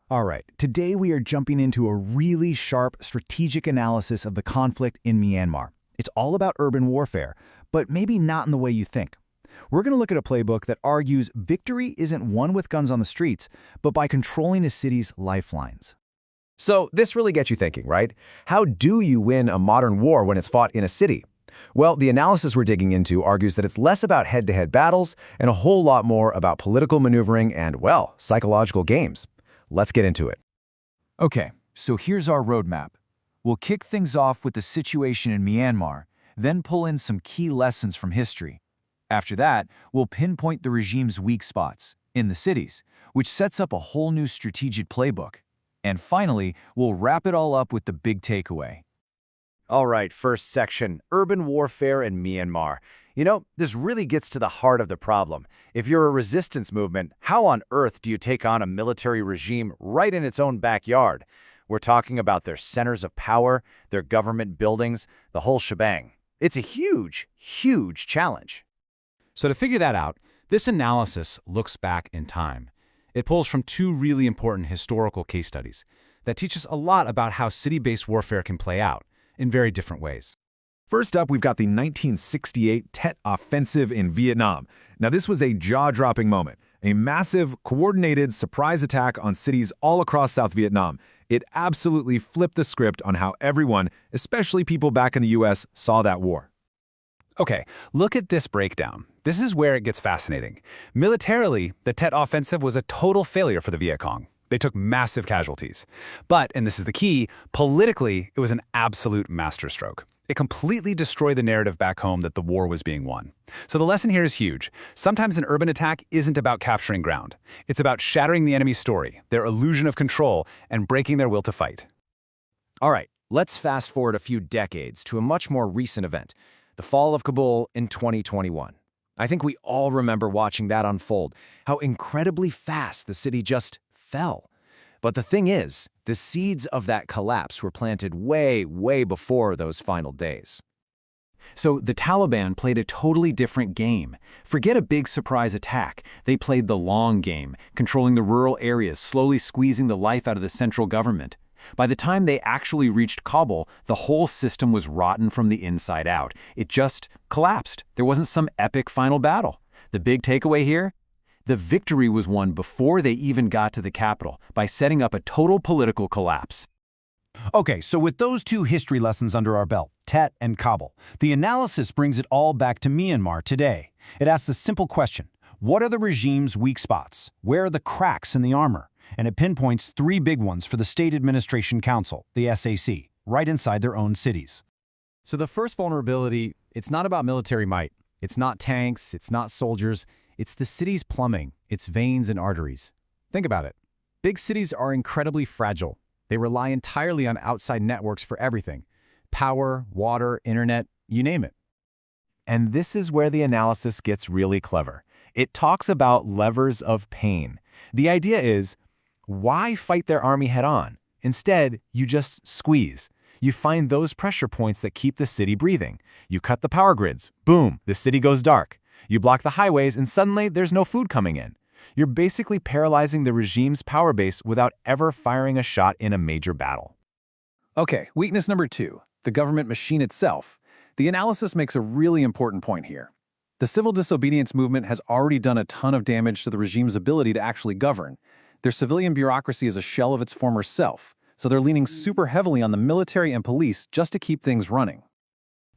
All right, today we are jumping into a really sharp strategic analysis of the conflict in Myanmar. It's all about urban warfare, but maybe not in the way you think. We're going to look at a playbook that argues victory isn't won with guns on the streets, but by controlling a city's lifelines. So this really gets you thinking, right? How do you win a modern war when it's fought in a city? Well, the analysis we're digging into argues that it's less about head-to-head battles and a whole lot more about political maneuvering and, well, psychological games. Let's get into it. Okay, so here's our roadmap. We'll kick things off with the situation in Myanmar, then pull in some key lessons from history. After that, we'll pinpoint the regime's weak spots in the cities, which sets up a whole new strategic playbook. And finally, we'll wrap it all up with the big takeaway. All right, first section, urban warfare in Myanmar. You know, this really gets to the heart of the problem. If you're a resistance movement, how on earth do you take on a military regime right in its own backyard? We're talking about their centers of power, their government buildings, the whole shebang. It's a huge, huge challenge. So to figure that out, this analysis looks back in time. It pulls from two really important historical case studies that teach us a lot about how city-based warfare can play out in very different ways. First up, we've got the 1968 Tet Offensive in Vietnam. Now, this was a jaw-dropping moment, a massive, coordinated surprise attack on cities all across South Vietnam. It absolutely flipped the script on how everyone, especially people back in the US, saw that war. Okay, look at this breakdown. This is where it gets fascinating. Militarily, the Tet Offensive was a total failure for the Viet Cong. They took massive casualties. But, and this is the key, politically, it was an absolute masterstroke. It completely destroyed the narrative back home that the war was being won. So the lesson here is huge. Sometimes an urban attack isn't about capturing ground. It's about shattering the enemy's story, their illusion of control, and breaking their will to fight. All right, let's fast forward a few decades to a much more recent event, the fall of Kabul in 2021. I think we all remember watching that unfold, how incredibly fast the city just fell. But the thing is, the seeds of that collapse were planted way, way before those final days. So the Taliban played a totally different game. Forget a big surprise attack. They played the long game, controlling the rural areas, slowly squeezing the life out of the central government. By the time they actually reached Kabul, the whole system was rotten from the inside out. It just collapsed. There wasn't some epic final battle. The big takeaway here? The victory was won before they even got to the capital, by setting up a total political collapse. Okay, so with those two history lessons under our belt, Tet and Kabul, the analysis brings it all back to Myanmar today. It asks a simple question: what are the regime's weak spots? Where are the cracks in the armor? And it pinpoints three big ones for the State Administration Council, the SAC, right inside their own cities. So the first vulnerability, it's not about military might. It's not tanks, it's not soldiers. It's the city's plumbing, its veins and arteries. Think about it. Big cities are incredibly fragile. They rely entirely on outside networks for everything. Power, water, internet, you name it. And this is where the analysis gets really clever. It talks about levers of pain. The idea is, why fight their army head-on? Instead, you just squeeze. You find those pressure points that keep the city breathing. You cut the power grids. Boom, the city goes dark. You block the highways and suddenly there's no food coming in. You're basically paralyzing the regime's power base without ever firing a shot in a major battle. Okay, weakness number two, the government machine itself. The analysis makes a really important point here. The civil disobedience movement has already done a ton of damage to the regime's ability to actually govern. Their civilian bureaucracy is a shell of its former self, so they're leaning super heavily on the military and police just to keep things running.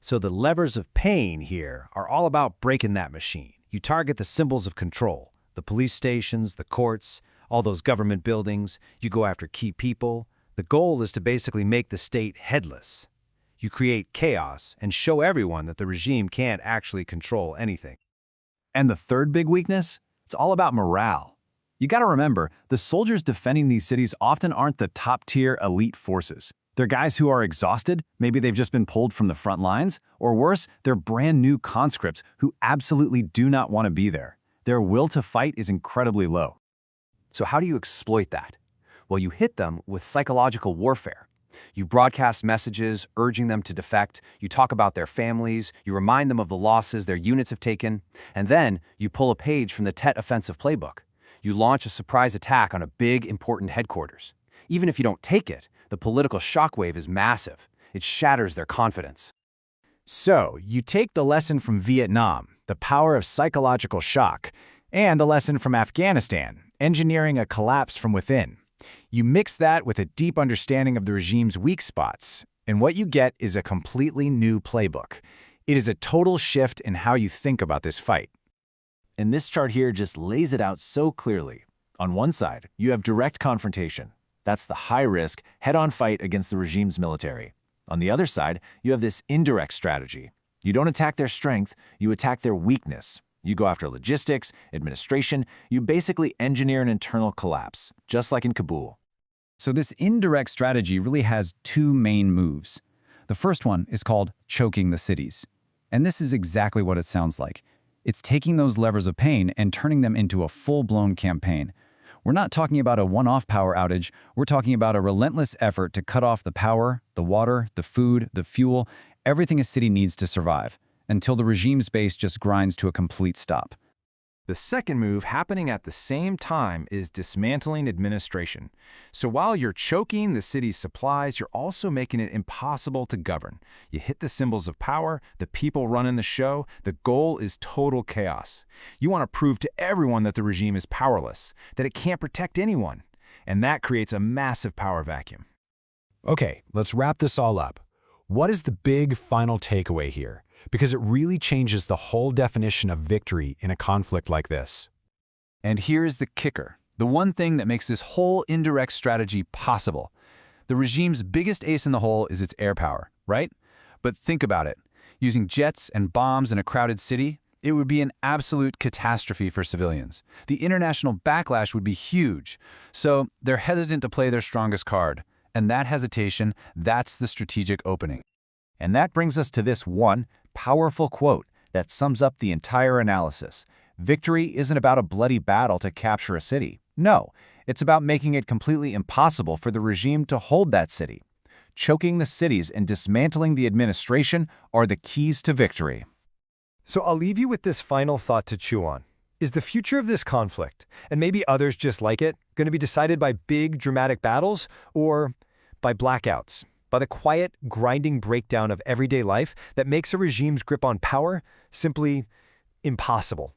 So the levers of pain here are all about breaking that machine. You target the symbols of control, the police stations, the courts, all those government buildings. You go after key people. The goal is to basically make the state headless. You create chaos and show everyone that the regime can't actually control anything. And the third big weakness? It's all about morale. You gotta remember, the soldiers defending these cities often aren't the top-tier elite forces. They're guys who are exhausted, maybe they've just been pulled from the front lines, or worse, they're brand new conscripts who absolutely do not want to be there. Their will to fight is incredibly low. So how do you exploit that? Well, you hit them with psychological warfare. You broadcast messages urging them to defect, you talk about their families, you remind them of the losses their units have taken, and then you pull a page from the Tet Offensive playbook. You launch a surprise attack on a big, important headquarters. Even if you don't take it, the political shockwave is massive. It shatters their confidence. So, you take the lesson from Vietnam, the power of psychological shock, and the lesson from Afghanistan, engineering a collapse from within. You mix that with a deep understanding of the regime's weak spots, and what you get is a completely new playbook. It is a total shift in how you think about this fight. And this chart here just lays it out so clearly. On one side, you have direct confrontation. That's the high-risk, head-on fight against the regime's military. On the other side, you have this indirect strategy. You don't attack their strength, you attack their weakness. You go after logistics, administration, you basically engineer an internal collapse, just like in Kabul. So this indirect strategy really has two main moves. The first one is called choking the cities. And this is exactly what it sounds like. It's taking those levers of pain and turning them into a full-blown campaign. We're not talking about a one-off power outage, we're talking about a relentless effort to cut off the power, the water, the food, the fuel, everything a city needs to survive, until the regime's base just grinds to a complete stop. The second move happening at the same time is dismantling administration. So while you're choking the city's supplies, you're also making it impossible to govern. You hit the symbols of power, the people running the show, the goal is total chaos. You want to prove to everyone that the regime is powerless, that it can't protect anyone. And that creates a massive power vacuum. Okay, let's wrap this all up. What is the big final takeaway here? Because it really changes the whole definition of victory in a conflict like this. And here's the kicker, the one thing that makes this whole indirect strategy possible. The regime's biggest ace in the hole is its air power, right? But think about it. Using jets and bombs in a crowded city, it would be an absolute catastrophe for civilians. The international backlash would be huge. So they're hesitant to play their strongest card. And that hesitation, that's the strategic opening. And that brings us to this one powerful quote that sums up the entire analysis. Victory isn't about a bloody battle to capture a city. No, it's about making it completely impossible for the regime to hold that city. Choking the cities and dismantling the administration are the keys to victory. So I'll leave you with this final thought to chew on. Is the future of this conflict, and maybe others just like it, going to be decided by big, dramatic battles or by blackouts? By the quiet, grinding breakdown of everyday life that makes a regime's grip on power simply impossible.